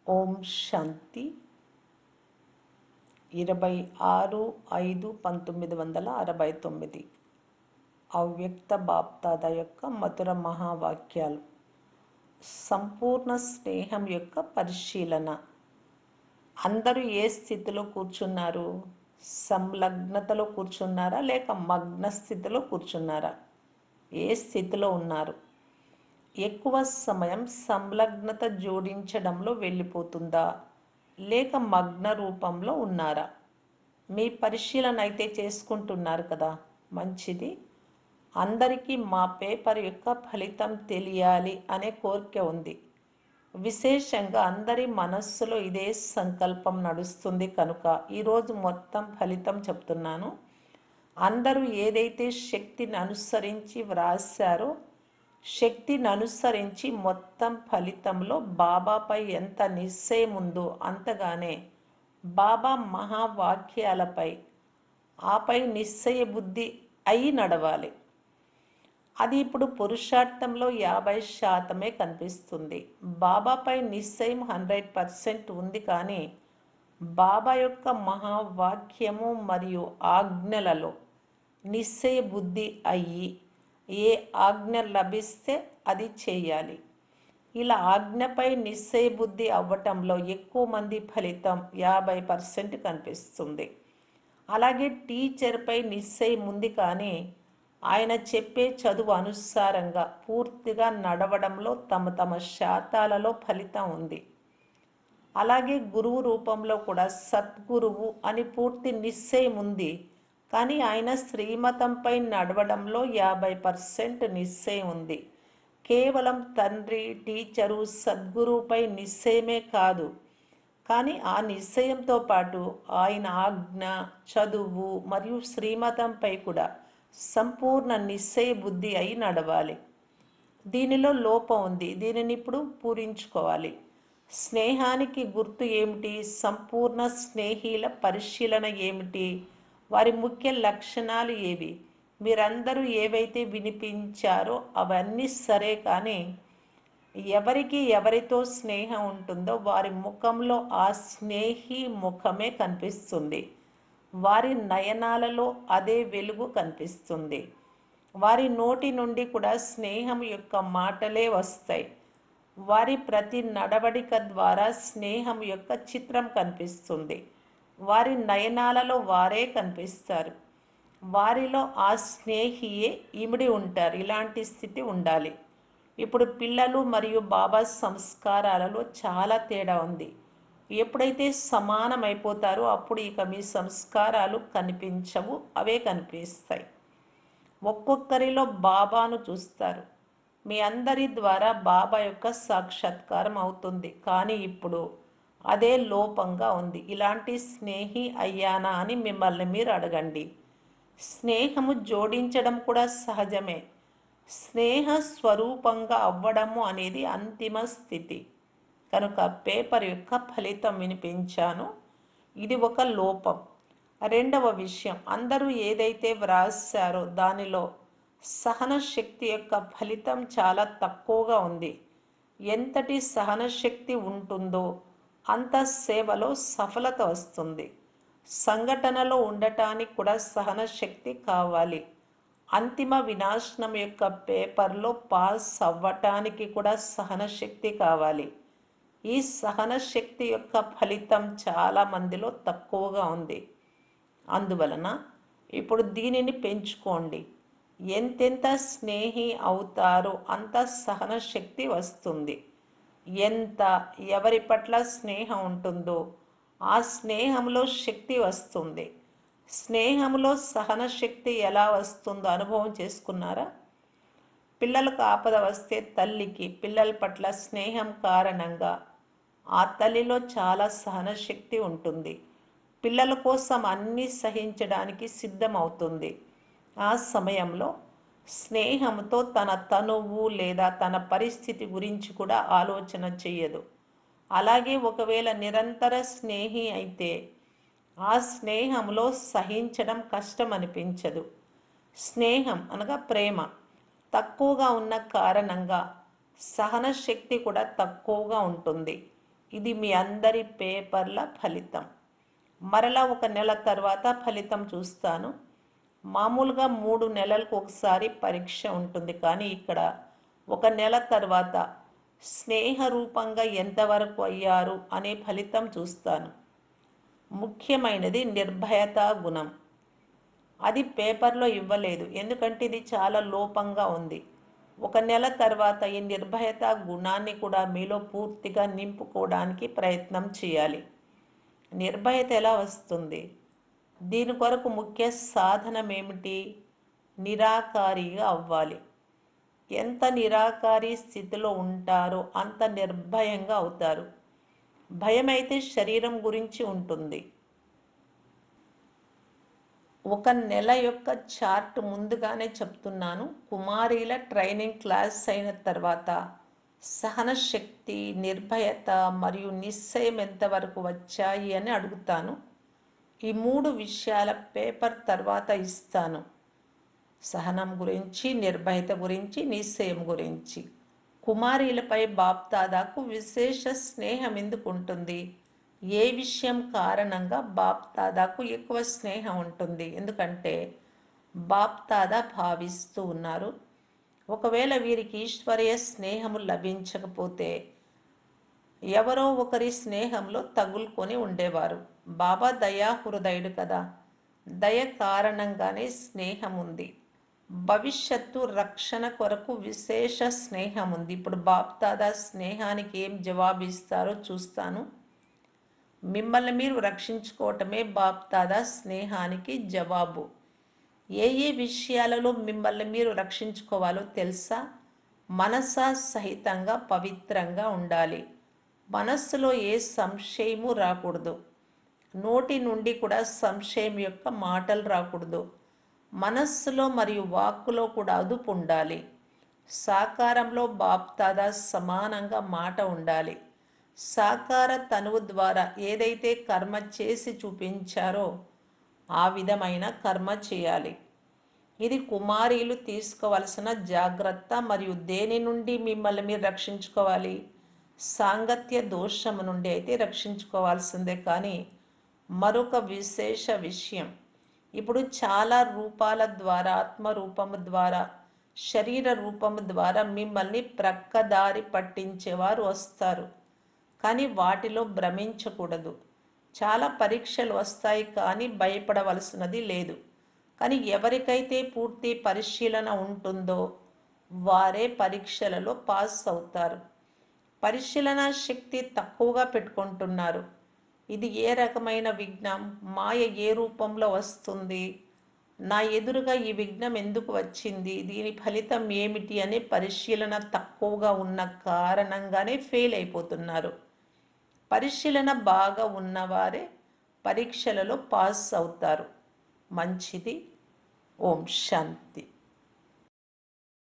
ఓం శాంతి 26/5/1969 అవ్యక్త బాప్దాద యొక్క మధుర మహావాక్యాలు. సంపూర్ణ స్నేహం యొక్క పరిశీలన. అందరూ ఏ స్థితిలో కూర్చున్నారు? సంలగ్నతలో కూర్చున్నారా లేక మగ్న స్థితిలో కూర్చున్నారా? ఏ స్థితిలో ఉన్నారు? ఎక్కువ సమయం సంలగ్నత జోడించడంలో వెళ్ళిపోతుందా లేక మగ్న రూపంలో ఉన్నారా? మీ పరిశీలన అయితే చేసుకుంటున్నారు కదా, మంచిది. అందరికీ మా పేపర్ యొక్క ఫలితం తెలియాలి అనే కోరిక ఉంది. విశేషంగా అందరి మనస్సులో ఇదే సంకల్పం నడుస్తుంది కనుక ఈరోజు మొత్తం ఫలితం చెప్తున్నాను. అందరూ ఏదైతే శక్తిని అనుసరించి వ్రాసారో, శక్తిని అనుసరించి మొత్తం ఫలితంలో బాబాపై ఎంత నిశ్చయం ఉందో అంతగానే బాబా మహావాక్యాలపై ఆపై నిశ్చయ బుద్ధి అయి నడవాలి. అది ఇప్పుడు పురుషార్థంలో 50% కనిపిస్తుంది. బాబాపై నిశ్చయం 100% ఉంది. కానీ బాబా యొక్క మహావాక్యము మరియు ఆజ్ఞలలో నిశ్చయ బుద్ధి అయ్యి ఏ ఆజ్ఞ లభిస్తే అది చేయాలి. ఇలా ఆజ్ఞపై నిశ్చయ బుద్ధి అవ్వటంలో ఎక్కువ మంది ఫలితం 50% కనిపిస్తుంది. అలాగే టీచర్పై నిశ్చయం ఉంది, కానీ ఆయన చెప్పే చదువు అనుసారంగా పూర్తిగా నడవడంలో తమ తమ శాతాలలో ఫలితం ఉంది. అలాగే గురువు రూపంలో కూడా సద్గురువు అని పూర్తి నిశ్చయం ఉంది, కానీ ఆయన శ్రీమతంపై నడవడంలో 50% నిశ్చయం ఉంది. కేవలం తండ్రి, టీచరు, సద్గురువుపై నిశ్చయమే కాదు, కానీ ఆ నిశ్చయంతో పాటు ఆయన ఆజ్ఞ, చదువు మరియు శ్రీమతంపై కూడా సంపూర్ణ నిశ్చయ బుద్ధి అయి నడవాలి. దీనిలో లోపం ఉంది, దీనిని ఇప్పుడు పూరించుకోవాలి. స్నేహానికి గుర్తు ఏమిటి? సంపూర్ణ స్నేహిల పరిశీలన ఏమిటి? వారి ముఖ్య లక్షణాలు ఏవి? మీరందరూ ఏవైతే వినిపించారో అవన్నీ సరే, కానీ ఎవరికి ఎవరితో స్నేహం ఉంటుందో వారి ముఖంలో ఆ స్నేహి ముఖమే కనిపిస్తుంది. వారి నయనాలలో అదే వెలుగు కనిపిస్తుంది. వారి నోటి నుండి కూడా స్నేహం యొక్క మాటలే వస్తాయి. వారి ప్రతి నడవడిక ద్వారా స్నేహం యొక్క చిత్రం కనిపిస్తుంది. వారి నయనాలలో వారే కనిపిస్తారు. వారిలో ఆ స్నేహియే ఇమిడి ఉంటారు. ఇలాంటి స్థితి ఉండాలి. ఇప్పుడు పిల్లలు మరియు బాబా సంస్కారాలలో చాలా తేడా ఉంది. ఎప్పుడైతే సమానమైపోతారో అప్పుడు ఇక మీ సంస్కారాలు కనిపించవు, అవే కనిపిస్తాయి. ఒక్కొక్కరిలో బాబాను చూస్తారు. మీ అందరి ద్వారా బాబా యొక్క సాక్షాత్కారం అవుతుంది, కానీ ఇప్పుడు అదే లోపంగా ఉంది. ఇలాంటి స్నేహి అయ్యానా అని మిమ్మల్ని మీరు అడగండి. స్నేహము జోడించడం కూడా సహజమే. స్నేహ స్వరూపంగా అవ్వడము అనేది అంతిమ స్థితి. కనుక పేపర్ యొక్క ఫలితం వినిపించాను. ఇది ఒక లోపం. రెండవ విషయం, అందరూ ఏదైతే వ్రాసారో దానిలో సహన శక్తి యొక్క ఫలితం చాలా తక్కువగా ఉంది. ఎంతటి సహన శక్తి ఉంటుందో అంత సేవలో సఫలత వస్తుంది. సంఘటనలో ఉండటానికి కూడా సహన శక్తి కావాలి. అంతిమ వినాశనం యొక్క పేపర్లో పాస్ అవ్వటానికి కూడా సహన శక్తి కావాలి. ఈ సహన శక్తి యొక్క ఫలితం చాలా మందిలో తక్కువగా ఉంది. అందువలన ఇప్పుడు దీనిని పెంచుకోండి. ఎంతెంత స్నేహి అవుతారో అంత సహన శక్తి వస్తుంది. ఎంత ఎవరి పట్ల స్నేహం ఉంటుందో ఆ స్నేహంలో శక్తి వస్తుంది. స్నేహంలో సహన శక్తి ఎలా వస్తుందో అనుభవం చేసుకున్నారా? పిల్లలకు ఆపద వస్తే తల్లికి పిల్లల పట్ల స్నేహం కారణంగా ఆ తల్లిలో చాలా సహనశక్తి ఉంటుంది. పిల్లల కోసం అన్నీ సహించడానికి సిద్ధమవుతుంది. ఆ సమయంలో స్నేహంతో తన తనువు లేదా తన పరిస్థితి గురించి కూడా ఆలోచన చేయదు. అలాగే ఒకవేళ నిరంతర స్నేహి అయితే ఆ స్నేహంలో సహించడం కష్టం అనిపించదు. స్నేహం అనగా ప్రేమ తక్కువగా ఉన్న కారణంగా సహన శక్తి కూడా తక్కువగా ఉంటుంది. ఇది మీ అందరి పేపర్ల ఫలితం. మరలా ఒక నెల తర్వాత ఫలితం చూస్తాను. మామూలుగా 3 నెలలకు ఒకసారి పరీక్ష ఉంటుంది, కానీ ఇక్కడ ఒక నెల తర్వాత స్నేహరూపంగా ఎంతవరకు అయ్యారు అనే ఫలితం చూస్తాను. ముఖ్యమైనది నిర్భయతా గుణం. అది పేపర్లో ఇవ్వలేదు, ఎందుకంటే ఇది చాలా లోపంగా ఉంది. ఒక నెల తర్వాత ఈ నిర్భయత గుణాన్ని కూడా మీలో పూర్తిగా నింపుకోవడానికి ప్రయత్నం చేయాలి. నిర్భయత ఎలా వస్తుంది? దీని కొరకు ముఖ్య సాధనం ఏమిటి? నిరాకారిగా అవ్వాలి. ఎంత నిరాకారి స్థితిలో ఉంటారో అంత నిర్భయంగా అవుతారు. భయం అయితే శరీరం గురించి ఉంటుంది. ఒక నెల యొక్క చార్ట్ ముందుగానే చెప్తున్నాను. కుమారీల ట్రైనింగ్ క్లాస్ అయిన తర్వాత సహనశక్తి, నిర్భయత మరియు నిశ్చయం ఎంతవరకు వచ్చాయి అని అడుగుతాను. ఈ 3 విషయాల పేపర్ తర్వాత ఇస్తాను. సహనం గురించి, నిర్భయత గురించి, నిశ్చయం గురించి. కుమారీలపై బాప్దాదాకు విశేష స్నేహం ఎందుకు ఉంటుంది? ఏ విషయం కారణంగా బాప్దాదాకు ఎక్కువ స్నేహం ఉంటుంది? ఎందుకంటే బాప్దాదా భావిస్తూ ఉన్నారు, ఒకవేళ వీరికి ఈశ్వరీయ స్నేహము లభించకపోతే ఎవరో ఒకరి స్నేహంలో తగులుకొని ఉండేవారు. బాబా దయాహృదయుడు కదా, దయ కారణంగానే స్నేహం ఉంది. భవిష్యత్తు రక్షణ కొరకు విశేష స్నేహం ఉంది. ఇప్పుడు బాప్దాదా స్నేహానికి ఏం జవాబు ఇస్తారో చూస్తాను. మిమ్మల్ని మీరు రక్షించుకోవటమే బాప్దాదా స్నేహానికి జవాబు. ఏ ఏ విషయాలలో మిమ్మల్ని మీరు రక్షించుకోవాలో తెలుసా? మనసా సహితంగా పవిత్రంగా ఉండాలి. మనస్సులో ఏ సంశయము రాకూడదు. నోటి నుండి కూడా సంశయం యొక్క మాటలు రాకూడదు. మనస్సులో మరియు వాక్కులో కూడా అదుపు ఉండాలి. సాకారంలో బాప్దాదా సమానంగా మాట ఉండాలి. సాకార తనువు ద్వారా ఏదైతే కర్మ చేసి చూపించారో ఆ విధమైన కర్మ చేయాలి. ఇది కుమారీలు తీసుకోవలసిన జాగ్రత్త. మరియు దేని నుండి మిమ్మల్ని మీరు రక్షించుకోవాలి? సాంగత్య దోషము నుండి అయితే రక్షించుకోవాల్సిందే. కానీ మరొక విశేష విషయం, ఇప్పుడు చాలా రూపాల ద్వారా, ఆత్మరూపము ద్వారా, శరీర రూపము ద్వారా మిమ్మల్ని ప్రక్కదారి పట్టించేవారు వస్తారు, కానీ వాటిలో భ్రమించకూడదు. చాలా పరీక్షలు వస్తాయి, కానీ భయపడవలసినది లేదు. కానీ ఎవరికైతే పూర్తి పరిశీలన ఉంటుందో వారే పరీక్షలలో పాస్ అవుతారు. పరిశీలన శక్తి తక్కువగా పెట్టుకుంటున్నారు. ఇది ఏ రకమైన విఘ్నం? మాయ ఏ రూపంలో వస్తుంది? నా ఎదురుగా ఈ విఘ్నం ఎందుకు వచ్చింది? దీని ఫలితం ఏమిటి అనే పరిశీలన తక్కువగా ఉన్న కారణంగానే ఫెయిల్ అయిపోతున్నారు. పరిశీలన బాగా ఉన్నవారే పరీక్షలలో పాస్ అవుతారు. మంచిది. ఓం శాంతి.